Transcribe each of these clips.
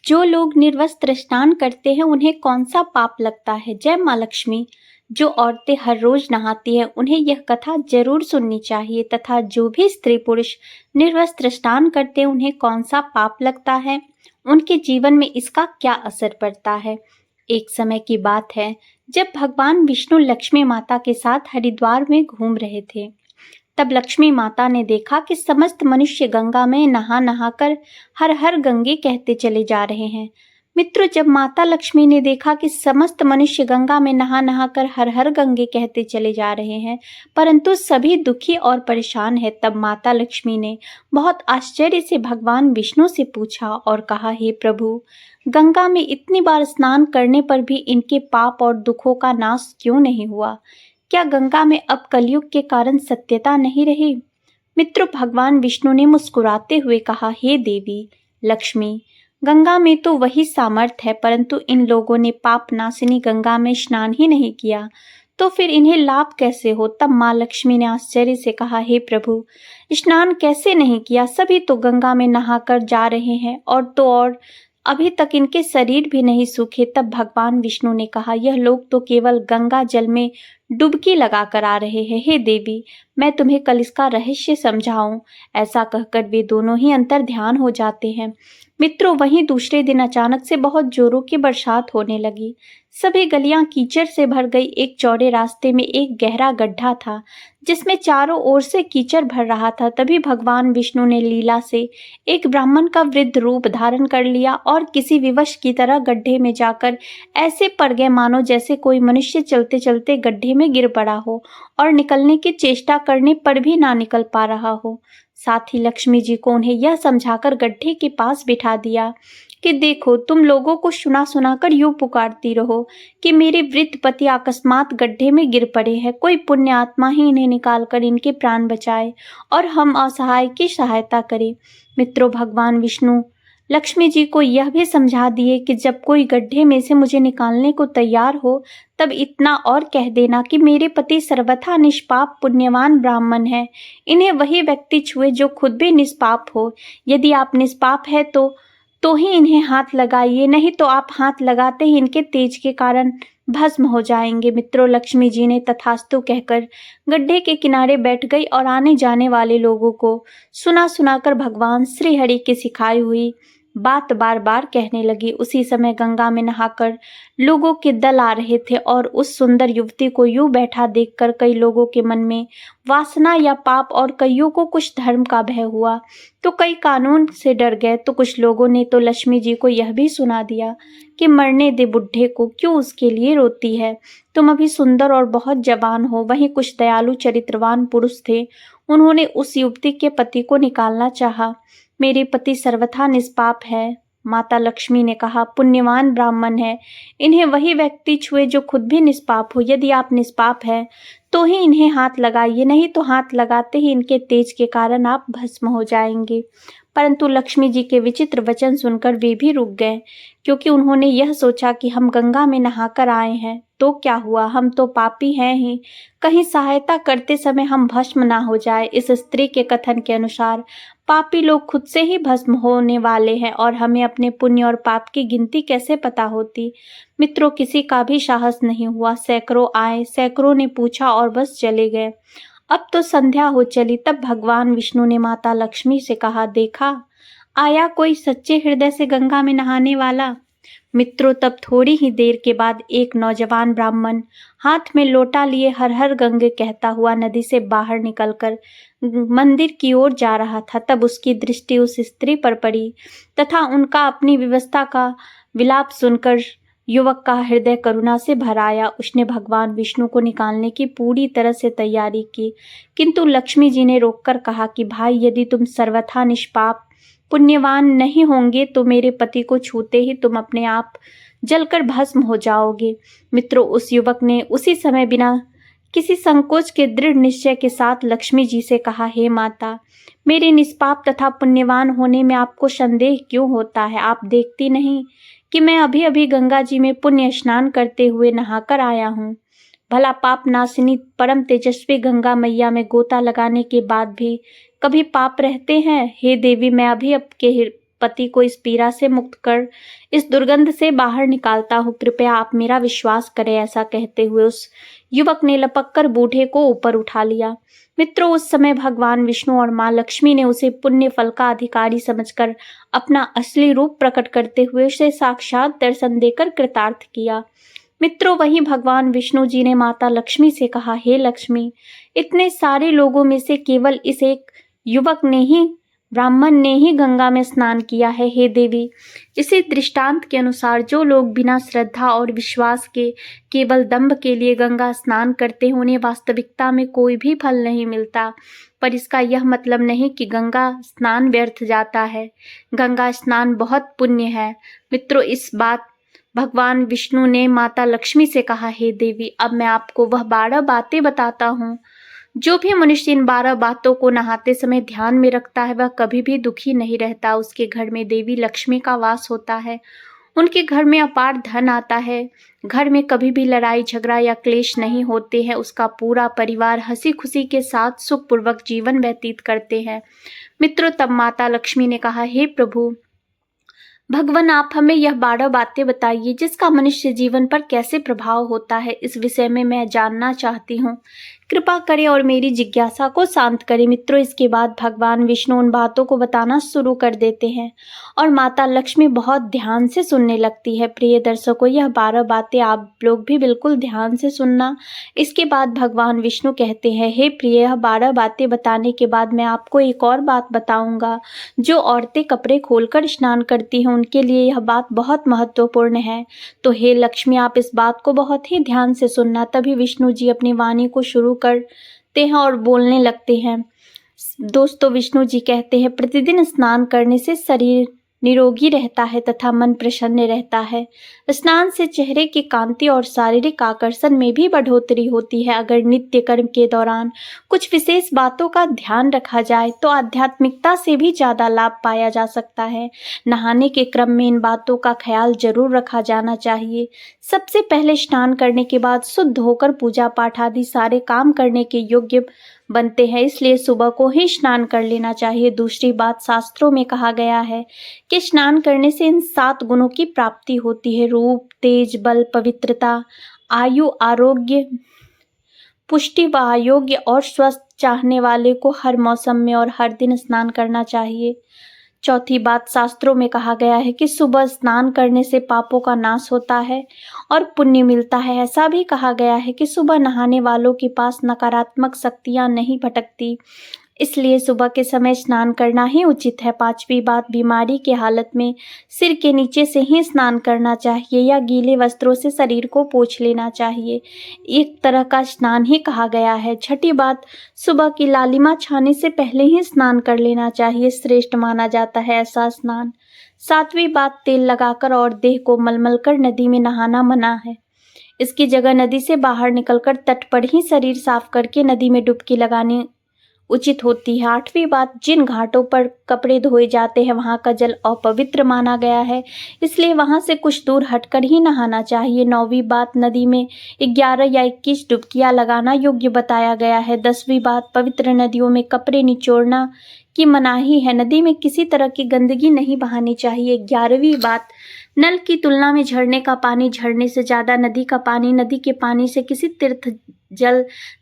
जो लोग निर्वस्त्र स्नान करते हैं उन्हें कौन सा पाप लगता है? जय माँ लक्ष्मी। जो औरतें हर रोज नहाती हैं उन्हें यह कथा जरूर सुननी चाहिए तथा जो भी स्त्री पुरुष निर्वस्त्र स्नान करते हैं उन्हें कौन सा पाप लगता है, उनके जीवन में इसका क्या असर पड़ता है। एक समय की बात है जब भगवान विष्णु लक्ष्मी माता के साथ हरिद्वार में घूम रहे थे। तब लक्ष्मी माता ने देखा कि समस्त मनुष्य गंगा में नहा नहाकर हर हर गंगे कहते चले जा रहे हैं। मित्रों, जब माता लक्ष्मी ने देखा कि समस्त मनुष्य गंगा में नहा नहाकर हर हर गंगे कहते चले जा रहे हैं परंतु सभी दुखी और परेशान है, तब माता लक्ष्मी ने बहुत आश्चर्य से भगवान विष्णु से पूछा और कहा, हे प्रभु, गंगा में इतनी बार स्नान करने पर भी इनके पाप और दुखों का नाश क्यों नहीं हुआ? क्या गंगा में अब कलयुग के कारण सत्यता नहीं रही? मित्रों, भगवान विष्णु ने मुस्कुराते हुए कहा, हे देवी लक्ष्मी, गंगा में तो वही सामर्थ्य है परंतु इन लोगों ने पाप नाशिनी गंगा में स्नान ही नहीं किया, तो फिर इन्हें लाभ कैसे हो? तब माँ लक्ष्मी ने आश्चर्य से कहा, हे प्रभु, स्नान कैसे नहीं किया? सभी तो गंगा में नहाकर जा रहे हैं और अभी तक इनके शरीर भी नहीं सूखे। तब भगवान विष्णु ने कहा, यह लोग तो केवल गंगा जल में डुबकी लगा कर आ रहे हैं। हे देवी, मैं तुम्हें कल इसका रहस्य समझाऊं। ऐसा कहकर वे दोनों ही अंतर ध्यान हो जाते हैं। मित्रों, वहीं दूसरे दिन अचानक से बहुत जोरों की बरसात होने लगी। सभी गलियां कीचड़ से भर गई। एक चौड़े रास्ते में एक गहरा गड्ढा था जिसमें चारों ओर से कीचड़ भर रहा था। तभी भगवान विष्णु ने लीला से एक ब्राह्मण का वृद्ध रूप धारण कर लिया और किसी विवश की तरह गड्ढे में जाकर ऐसे पड़ गए मानो जैसे कोई मनुष्य चलते चलते गड्ढे में गिर पड़ा हो और निकलने की चेष्टा करने पर भी ना निकल पा रहा हो। साथ ही लक्ष्मी जी को उन्हें यह समझाकर गड्ढे के पास बिठा दिया कि देखो, तुम लोगों को सुना सुना कर यूं पुकारती रहो कि मेरे वृद्ध पति अकस्मात गड्ढे में गिर पड़े हैं, कोई पुण्य आत्मा ही इन्हें निकालकर इनके प्राण बचाए और हम असहाय की सहायता करें। मित्रों, भगवान विष्णु लक्ष्मी जी को यह भी समझा दिए कि जब कोई गड्ढे में से मुझे निकालने को तैयार हो तब इतना और कह देना कि मेरे पति सर्वथा निष्पाप पुण्यवान ब्राह्मण है, इन्हें वही व्यक्ति छुए जो खुद भी निष्पाप हो। यदि आप निष्पाप है तो ही इन्हें हाथ लगाइए, नहीं तो आप हाथ लगाते ही इनके तेज के कारण भस्म हो जाएंगे। मित्रों, लक्ष्मी जी ने तथास्तु कहकर गड्ढे के किनारे बैठ गई और आने जाने वाले लोगों को सुना सुनाकर भगवान श्री हरि की सिखाई हुई बात बार बार कहने लगी। उसी समय गंगा में नहाकर लोगों के दल आ रहे थे और उस सुंदर युवती को यूं बैठा देखकर कई लोगों के मन में वासना या पाप और कईयों को कुछ धर्म का भय हुआ तो कई कानून से डर गए। तो कुछ लोगों ने तो लक्ष्मी जी को यह भी सुना दिया कि मरने दे बुढ़े को, क्यों उसके लिए रोती है, तुम अभी सुंदर और बहुत जवान हो। वहीं कुछ दयालु चरित्रवान पुरुष थे, उन्होंने उस युवती के पति को निकालना चाहा। मेरे पति सर्वथा निष्पाप है, माता लक्ष्मी ने कहा, पुण्यवान ब्राह्मण है, इन्हें वही व्यक्ति छुए जो खुद भी निष्पाप हो। यदि आप निष्पाप हैं तो ही इन्हें हाथ लगाइए, नहीं तो हाथ लगाते ही इनके तेज के कारण आप भस्म हो जाएंगे। परंतु लक्ष्मी जी के विचित्र वचन सुनकर वे भी रुक गए, क्योंकि उन्होंने यह सोचा कि हम गंगा में नहाकर आए हैं तो क्या हुआ, हम तो पापी हैं ही, कहीं सहायता करते समय हम भस्म ना हो जाए। इस स्त्री के कथन के अनुसार पापी लोग खुद से ही भस्म होने वाले हैं और हमें अपने पुण्य और पाप की गिनती कैसे पता होती। मित्रों, किसी का भी साहस नहीं हुआ। सैकड़ों आए, सैकड़ों ने पूछा और बस चले गए। अब तो संध्या हो चली। तब भगवान विष्णु ने माता लक्ष्मी से कहा, देखा, आया कोई सच्चे हृदय से गंगा में नहाने वाला। मित्रों, तब थोड़ी ही देर के बाद एक नौजवान ब्राह्मण हाथ में लोटा लिए हर हर गंगे कहता हुआ नदी से बाहर निकलकर मंदिर की ओर जा रहा था। तब उसकी दृष्टि उस स्त्री पर पड़ी तथा उनका अपनी व्यवस्था का विलाप सुनकर युवक का हृदय करुणा से भर आया। उसने भगवान विष्णु को निकालने की पूरी तरह से तैयारी की, किंतु लक्ष्मी जी ने रोककर कहा कि भाई, यदि तुम सर्वथा निष्पाप पुण्यवान नहीं होंगे तो मेरे पति को छूते ही तुम अपने आप जलकर भस्म हो जाओगे। मित्रों, उस युवक ने उसी समय बिना किसी संकोच के दृढ़ निश्चय के साथ लक्ष्मी जी से कहा, हे माता, मेरे निष्पाप तथा पुण्यवान होने में आपको संदेह क्यों होता है? आप देखती नहीं कि मैं अभी अभी गंगा जी में पुण्य स्नान करते हुए नहाकर आया हूँ। भला पाप नाशिनी परम तेजस्वी गंगा मैया में गोता लगाने के बाद भी कभी पाप रहते हैं? हे देवी, मैं अभी आपके पति को इस पीड़ा से मुक्त कर इस दुर्गंध से बाहर निकालता हूँ, कृपया आप मेरा विश्वास करें। ऐसा कहते हुए उस युवक ने लपक कर बूढ़े को ऊपर उठा लिया। मित्रों, उस समय भगवान विष्णु और माँ लक्ष्मी ने उसे पुण्य फल का अधिकारी समझकर अपना असली रूप प्रकट करते हुए उसे साक्षात दर्शन देकर कृतार्थ किया। मित्रों, वहीं भगवान विष्णु जी ने माता लक्ष्मी से कहा, हे लक्ष्मी, इतने सारे लोगों में से केवल इस एक युवक ने ही, ब्राह्मण ने ही गंगा में स्नान किया है। हे देवी, इसी दृष्टांत के अनुसार जो लोग बिना श्रद्धा और विश्वास के केवल दंभ के लिए गंगा स्नान करते हैं, उन्हें वास्तविकता में कोई भी फल नहीं मिलता। पर इसका यह मतलब नहीं कि गंगा स्नान व्यर्थ जाता है। गंगा स्नान बहुत पुण्य है। मित्रों, इस बात भगवान विष्णु ने माता लक्ष्मी से कहा, हे देवी, अब मैं आपको वह 12 बातें बताता हूँ। जो भी मनुष्य इन 12 बातों को नहाते समय ध्यान में रखता है, वह कभी भी दुखी नहीं रहता। उसके घर में देवी लक्ष्मी का वास होता है। उनके घर में अपार धन आता है। घर में कभी भी लड़ाई झगड़ा या क्लेश नहीं होते हैं। उसका पूरा परिवार हंसी खुशी के साथ सुखपूर्वक जीवन व्यतीत करते हैं। मित्रों, तब माता लक्ष्मी ने कहा, हे प्रभु भगवान, आप हमें यह 12 बातें बताइए जिसका मनुष्य जीवन पर कैसे प्रभाव होता है। इस विषय में मैं जानना चाहती हूँ। कृपा करें और मेरी जिज्ञासा को शांत करें। मित्रों, इसके बाद भगवान विष्णु उन बातों को बताना शुरू कर देते हैं और माता लक्ष्मी बहुत ध्यान से सुनने लगती है। प्रिय दर्शकों, यह 12 बातें आप लोग भी बिल्कुल ध्यान से सुनना। इसके बाद भगवान विष्णु कहते हैं, हे प्रिय, यह 12 बातें बताने के बाद मैं आपको एक और बात बताऊंगा। जो औरतें कपड़े खोलकर स्नान करती हैं, उनके लिए यह बात बहुत महत्वपूर्ण है। तो हे लक्ष्मी, आप इस बात को बहुत ही ध्यान से सुनना। तभी विष्णु जी अपनी वाणी को शुरू करते हैं और बोलने लगते हैं। दोस्तों, विष्णु जी कहते हैं, प्रतिदिन स्नान करने से शरीर निरोगी रहता है तथा मन प्रसन्न रहता है। स्नान से चेहरे की कांति और शारीरिक आकर्षण में भी बढ़ोतरी होती है। अगर नित्य कर्म के दौरान कुछ विशेष बातों का ध्यान रखा जाए तो आध्यात्मिकता से भी ज्यादा लाभ पाया जा सकता है। नहाने के क्रम में इन बातों का ख्याल जरूर रखा जाना चाहिए। सबसे पहले स्नान करने के बाद शुद्ध होकर पूजा पाठ आदि सारे काम करने के योग्य बनते हैं, इसलिए सुबह को ही स्नान कर लेना चाहिए। दूसरी बात, शास्त्रों में कहा गया है कि स्नान करने से इन 7 गुणों की प्राप्ति होती है: रूप, तेज, बल, पवित्रता, आयु, आरोग्य, पुष्टि व आरोग्य और स्वस्थ। चाहने वाले को हर मौसम में और हर दिन स्नान करना चाहिए। चौथी बात, शास्त्रों में कहा गया है कि सुबह स्नान करने से पापों का नाश होता है और पुण्य मिलता है। ऐसा भी कहा गया है कि सुबह नहाने वालों के पास नकारात्मक शक्तियां नहीं भटकती, इसलिए सुबह के समय स्नान करना ही उचित है। पांचवी बात, बीमारी के हालत में सिर के नीचे से ही स्नान करना चाहिए या गीले वस्त्रों से शरीर को पोंछ लेना चाहिए। एक तरह का स्नान ही कहा गया है। छठी बात, सुबह की लालिमा छाने से पहले ही स्नान कर लेना चाहिए, श्रेष्ठ माना जाता है ऐसा स्नान। सातवीं बात, तेल लगाकर और देह को मलमल कर नदी में नहाना मना है। इसकी जगह नदी से बाहर निकलकर तट पर ही शरीर साफ करके नदी में डुबकी लगानी उचित होती है। आठवीं बात, जिन घाटों पर कपड़े धोए जाते हैं वहां का जल अपवित्र माना गया है, इसलिए वहां से कुछ दूर हटकर ही नहाना चाहिए। 9वीं बात, नदी में 11 या 21 डुबकियां लगाना योग्य बताया गया है। 10वीं बात, पवित्र नदियों में कपड़े निचोड़ना की मनाही है। नदी में किसी तरह की गंदगी नहीं बहानी चाहिए। 11वीं बात, नल की तुलना में झरने का पानी झरने से ज्यादा, नदी का पानी नदी के पानी से, किसी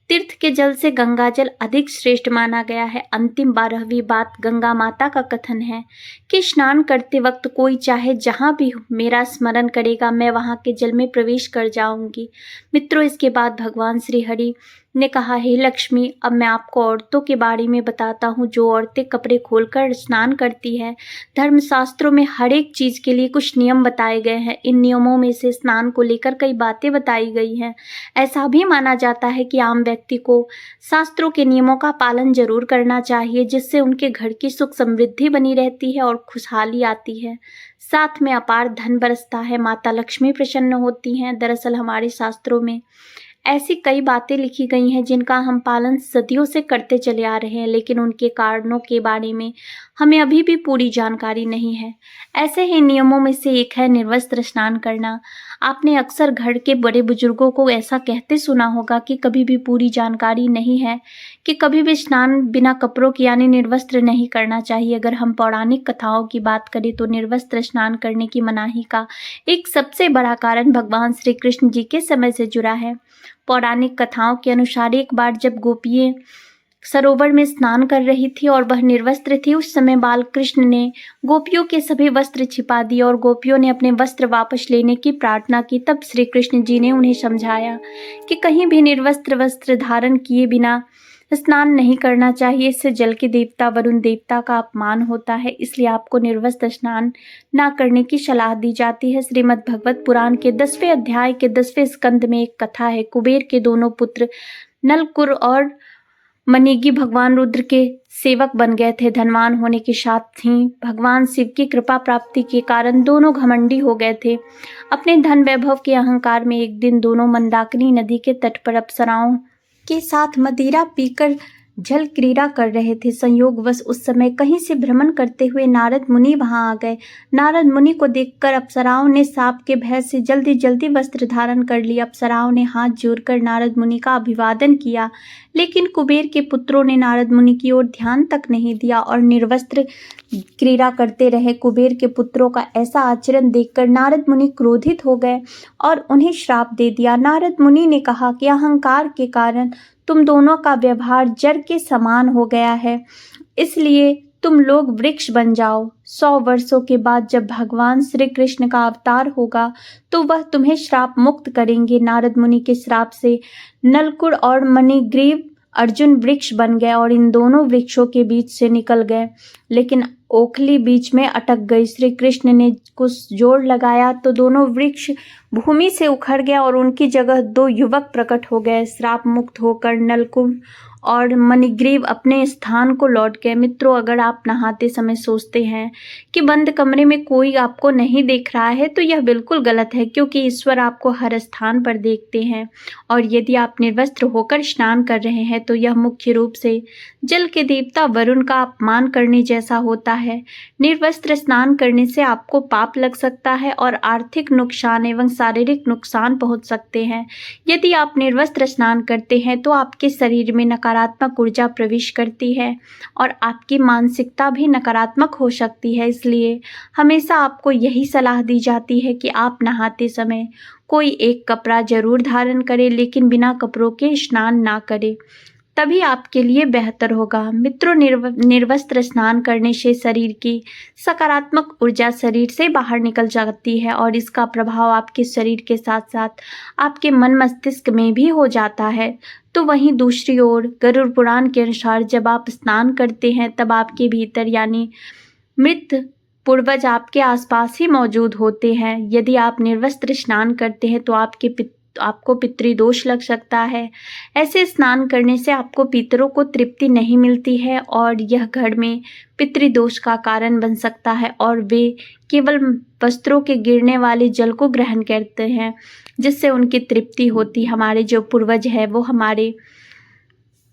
तीर्थ के जल से गंगा जल अधिक श्रेष्ठ माना गया है। अंतिम 12वीं बात, गंगा माता का कथन है कि स्नान करते वक्त कोई चाहे जहां भी मेरा स्मरण करेगा, मैं वहां के जल में प्रवेश कर जाऊंगी। मित्रों, इसके बाद भगवान श्री हरि ने कहा, हे लक्ष्मी, अब मैं आपको औरतों के बारे में बताता हूँ। जो औरतें कपड़े खोलकर स्नान करती है, धर्मशास्त्रों में हर एक चीज के लिए कुछ नियम बताए गए हैं। इन नियमों में से स्नान को लेकर कई बातें बताई गई हैं। ऐसा भी माना जाता है कि आम व्यक्ति को शास्त्रों के नियमों का पालन जरूर करना चाहिए, जिससे उनके घर की सुख समृद्धि बनी रहती है और खुशहाली आती है, साथ में अपार धन बरसता है, माता लक्ष्मी प्रसन्न होती हैं। दरअसल हमारे शास्त्रों में ऐसी कई बातें लिखी गई हैं जिनका हम पालन सदियों से करते चले आ रहे हैं, लेकिन उनके कारणों के बारे में हमें अभी भी पूरी जानकारी नहीं है। ऐसे ही नियमों में से एक है निर्वस्त्र स्नान करना। आपने अक्सर घर के बड़े बुजुर्गों को ऐसा कहते सुना होगा कि कभी भी पूरी जानकारी नहीं है कि कभी भी स्नान बिना कपड़ों के यानी निर्वस्त्र नहीं करना चाहिए। अगर हम पौराणिक कथाओं की बात करें तो निर्वस्त्र स्नान करने की मनाही का एक सबसे बड़ा कारण भगवान श्री कृष्ण जी के समय से जुड़ा है। पौराणिक कथाओं के अनुसार एक बार जब गोपियां सरोवर में स्नान कर रही थी और वह निर्वस्त्र थी, उस समय बाल कृष्ण ने गोपियों के सभी वस्त्र छिपा दिए और गोपियों ने अपने वस्त्र वापस लेने की प्रार्थना की। तब श्री कृष्ण जी ने उन्हें समझाया कि कहीं भी निर्वस्त्र वस्त्र धारण किए बिना स्नान नहीं करना चाहिए, इससे जल के देवता वरुण देवता का अपमान होता है, इसलिए आपको निर्वस्त्र स्नान ना करने की सलाह दी जाती है। श्रीमद् भगवत पुराण के 10वें अध्याय के 10वें स्कंद में एक कथा है। कुबेर के दोनों पुत्र नलकुर और मनिगी भगवान रुद्र के सेवक बन गए थे। धनवान होने के साथ ही भगवान शिव की कृपा प्राप्ति के कारण दोनों घमंडी हो गए थे। अपने धन वैभव के अहंकार में एक दिन दोनों मंदाकिनी नदी के तट पर अप्सराओं के साथ मदिरा पीकर जल क्रीड़ा कर रहे थे। संयोगवश उस समय कहीं से भ्रमण करते हुए नारद मुनि वहां आ गए। नारद मुनि को देखकर अप्सराओं ने साप के भय से जल्दी जल्दी वस्त्र धारण कर लिया। अप्सराओं ने हाथ जोड़कर नारद मुनि का अभिवादन किया, लेकिन कुबेर के पुत्रों ने नारद मुनि की ओर ध्यान तक नहीं दिया और निर्वस्त्र क्रीड़ा करते रहे। कुबेर के पुत्रों का ऐसा आचरण देखकर नारद मुनि क्रोधित हो गए और उन्हें श्राप दे दिया। नारद मुनि ने कहा कि अहंकार के कारण तुम दोनों का व्यवहार जड़ के समान हो गया है, इसलिए तुम लोग वृक्ष बन जाओ। 100 वर्षों के बाद जब भगवान श्री कृष्ण का अवतार होगा तो वह तुम्हें श्राप मुक्त करेंगे। नारद मुनि के श्राप से नलकुर और मणिग्रीव अर्जुन वृक्ष बन गए और इन दोनों वृक्षों के बीच से निकल गए, लेकिन ओखली बीच में अटक गई। श्री कृष्ण ने कुछ जोर लगाया तो दोनों वृक्ष भूमि से उखड़ गया और उनकी जगह 2 युवक प्रकट हो गए। श्राप मुक्त होकर नलकुल और मणिग्रीव अपने स्थान को लौट गए। मित्रों, अगर आप नहाते समय सोचते हैं कि बंद कमरे में कोई आपको नहीं देख रहा है तो यह बिल्कुल गलत है, क्योंकि ईश्वर आपको हर स्थान पर देखते हैं। और यदि आप निर्वस्त्र होकर स्नान कर रहे हैं तो यह मुख्य रूप से जल के देवता वरुण का अपमान करने जैसा होता है। निर्वस्त्र स्नान करने से आपको पाप लग सकता है और आर्थिक नुकसान एवं शारीरिक नुकसान पहुंच सकते हैं। यदि आप निर्वस्त्र स्नान करते हैं तो आपके शरीर में नकारात्मक ऊर्जा प्रवेश करती है और आपकी मानसिकता भी नकारात्मक हो सकती है। इसलिए हमेशा आपको यही सलाह दी जाती है कि आप नहाते समय कोई एक कपड़ा जरूर धारण करें, लेकिन बिना कपड़ों के स्नान ना करें, तभी आपके लिए बेहतर होगा। मित्रों, निर्वस्त्र स्नान करने से शरीर की सकारात्मक ऊर्जा शरीर से बाहर निकल जाती है और इसका प्रभाव आपके शरीर के साथ साथ आपके मन मस्तिष्क में भी हो जाता है। तो वहीं दूसरी ओर गरुड़ पुराण के अनुसार जब आप स्नान करते हैं तब आपके भीतर यानी मृत पूर्वज आपके आसपास ही मौजूद होते हैं। यदि आप निर्वस्त्र स्नान करते हैं तो आपको पितृदोष लग सकता है। ऐसे स्नान करने से आपको पितरों को तृप्ति नहीं मिलती है और यह घर में पितृदोष का कारण बन सकता है और वे केवल वस्त्रों के गिरने वाले जल को ग्रहण करते हैं, जिससे उनकी तृप्ति होती। हमारे जो पूर्वज है वो हमारे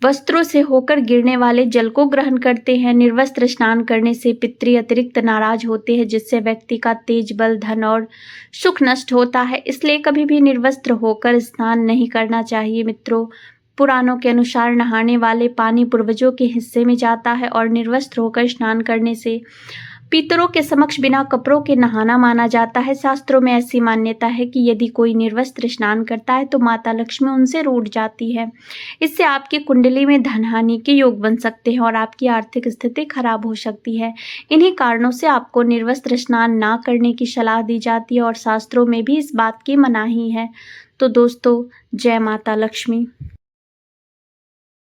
वस्त्रों से होकर गिरने वाले जल को ग्रहण करते हैं। निर्वस्त्र स्नान करने से पितृ अतिरिक्त नाराज होते हैं, जिससे व्यक्ति का तेज, बल, धन और सुख नष्ट होता है। इसलिए कभी भी निर्वस्त्र होकर स्नान नहीं करना चाहिए। मित्रों, पुराणों के अनुसार नहाने वाले पानी पूर्वजों के हिस्से में जाता है और निर्वस्त्र होकर स्नान करने से पितरों के समक्ष बिना कपड़ों के नहाना माना जाता है। शास्त्रों में ऐसी मान्यता है कि यदि कोई निर्वस्त्र स्नान करता है तो माता लक्ष्मी उनसे रूठ जाती है। इससे आपकी कुंडली में धनहानि के योग बन सकते हैं और आपकी आर्थिक स्थिति खराब हो सकती है। इन्हीं कारणों से आपको निर्वस्त्र स्नान ना करने की सलाह दी जाती है और शास्त्रों में भी इस बात की मनाही है। तो दोस्तों, जय माता लक्ष्मी।